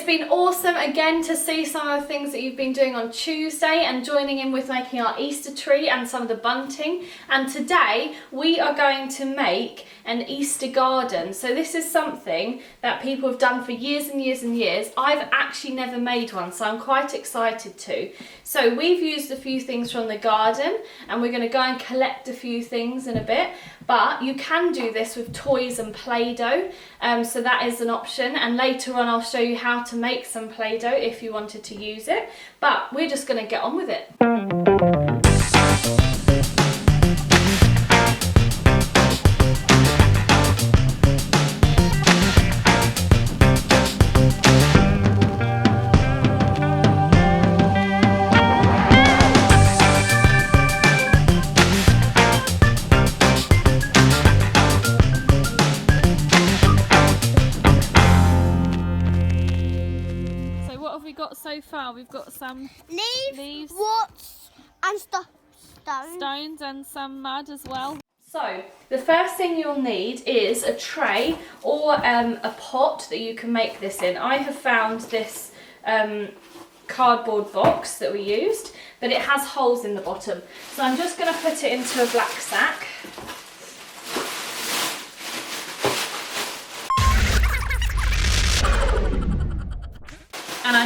been awesome again to see some of the things that you've been doing on Tuesday and joining in with making our Easter tree and some of the bunting. And today we are going to make an Easter garden. So this is something that people have done for years and years and years. I've actually never made one, so I'm quite excited to. So we've used a few things from the garden and we're going to go and collect a few things in a bit. But you can do this with toys and Play-Doh, so that is an option. And later on I'll show you how to make some Play-Doh if you wanted to use it. But we're just going to get on with it. So far we've got some leaves, roots and stones and some mud as well. So the first thing you'll need is a tray or a pot that you can make this in. I have found this cardboard box that we used, but it has holes in the bottom. So I'm just going to put it into a black sack. And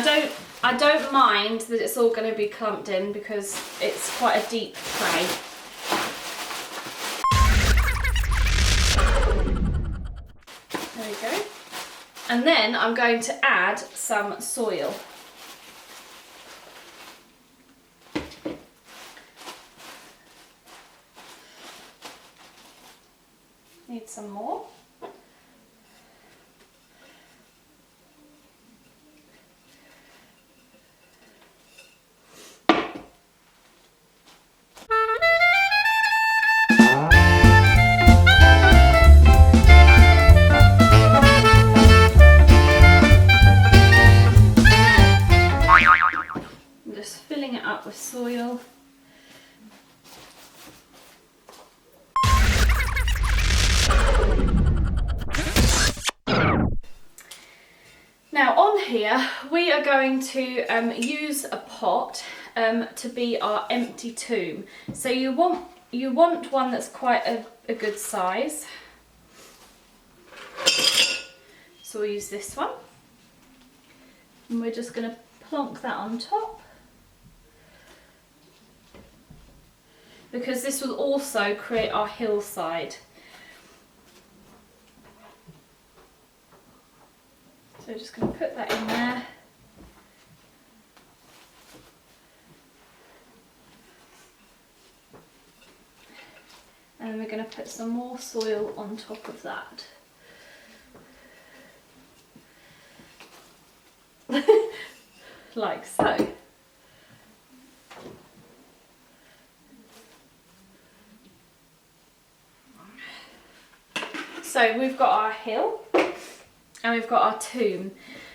I don't mind that it's all going to be clumped in because it's quite a deep tray. There we go. And then I'm going to add some soil. Need some more. With soil. Now on here we are going to use a pot to be our empty tomb. So you want one that's quite a good size. So we'll use this one. And we're just going to plonk that on top. Because this will also create our hillside. So just going to put that in there. And then we're going to put some more soil on top of that. Like so. So we've got our hill and we've got our tomb.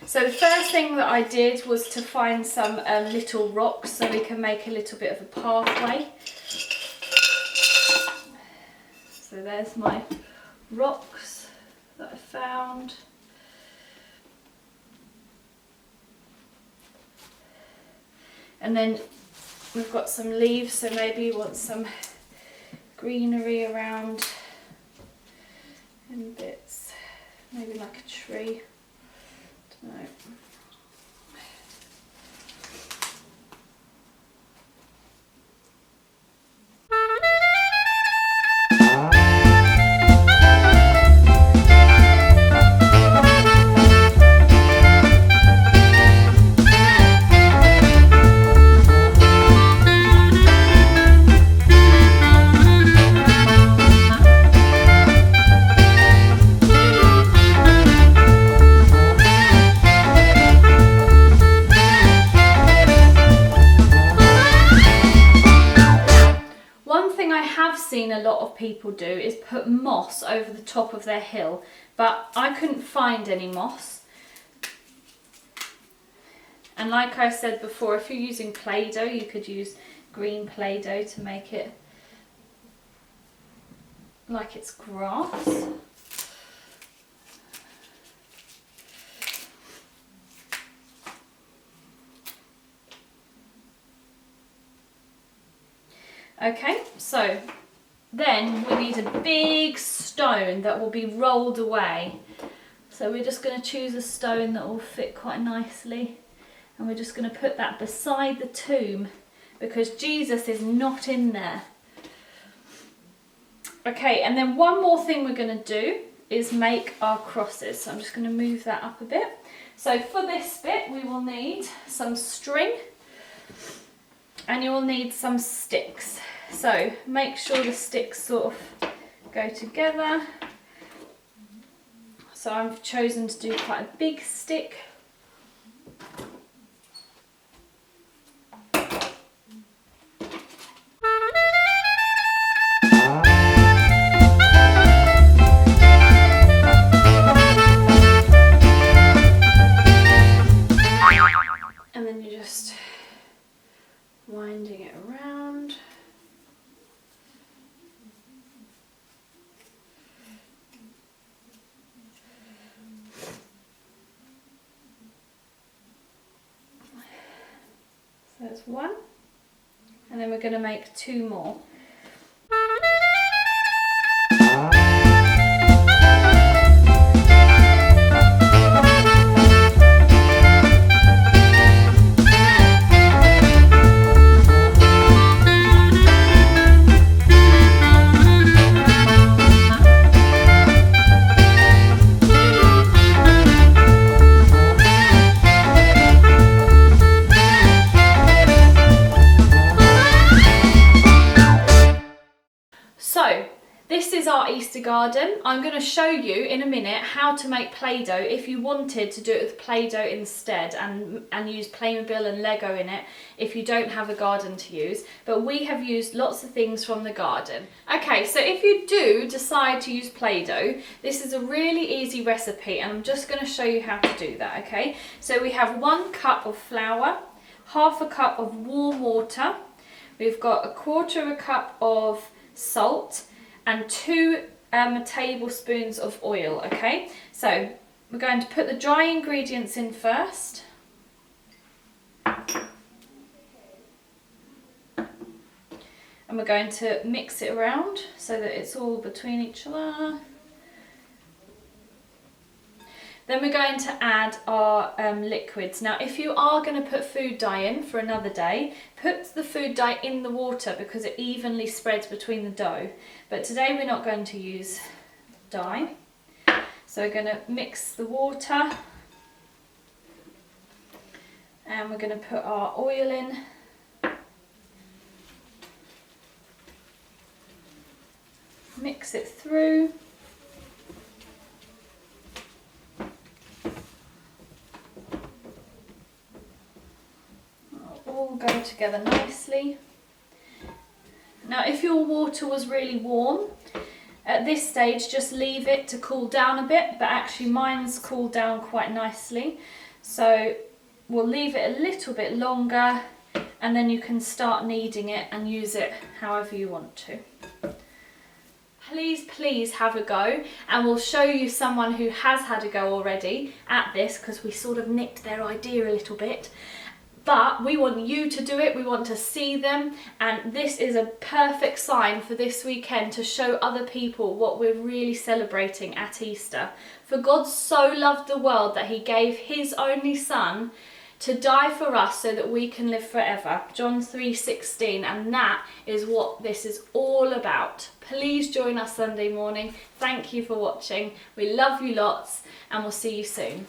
So the first thing that I did was to find some little rocks so we can make a little bit of a pathway. So there's my rocks that I found. And then we've got some leaves, so maybe you want some greenery around. In bits, maybe like a tree, don't know. A lot of people do is put moss over the top of their hill, but I couldn't find any moss. And like I said before, if you're using Play-Doh, you could use green Play-Doh to make it like it's grass. Okay, so then we need a big stone that will be rolled away. So we're just going to choose a stone that will fit quite nicely, and we're just going to put that beside the tomb because Jesus is not in there. Okay, and then one more thing we're going to do is make our crosses. So I'm just going to move that up a bit. So for this bit we will need some string and you will need some sticks. So make sure the sticks sort of go together. So I've chosen to do quite a big stick. And then you're just winding it around. So that's one, and then we're going to make two more. So this is our Easter garden. I'm going to show you in a minute how to make Play-Doh if you wanted to do it with Play-Doh instead and use Playmobil and Lego in it if you don't have a garden to use. But we have used lots of things from the garden. Okay, so if you do decide to use Play-Doh, this is a really easy recipe and I'm just going to show you how to do that, okay? So we have 1 cup of flour, half a cup of warm water, we've got 1/4 cup of salt and 2 tablespoons of oil. Okay, so we're going to put the dry ingredients in first. And we're going to mix it around so that it's all between each other. Then we're going to add our liquids. Now if you are going to put food dye in for another day, put the food dye in the water because it evenly spreads between the dough. But today we're not going to use dye. So we're going to mix the water and we're going to put our oil in. Mix it through. All go together nicely. Now if your water was really warm, at this stage just leave it to cool down a bit, but actually mine's cooled down quite nicely. So we'll leave it a little bit longer and then you can start kneading it and use it however you want to. Please have a go and we'll show you someone who has had a go already at this because we sort of nicked their idea a little bit. But we want you to do it, we want to see them, and this is a perfect sign for this weekend to show other people what we're really celebrating at Easter. For God so loved the world that he gave his only son to die for us so that we can live forever. John 3:16, and that is what this is all about. Please join us Sunday morning. Thank you for watching. We love you lots and we'll see you soon.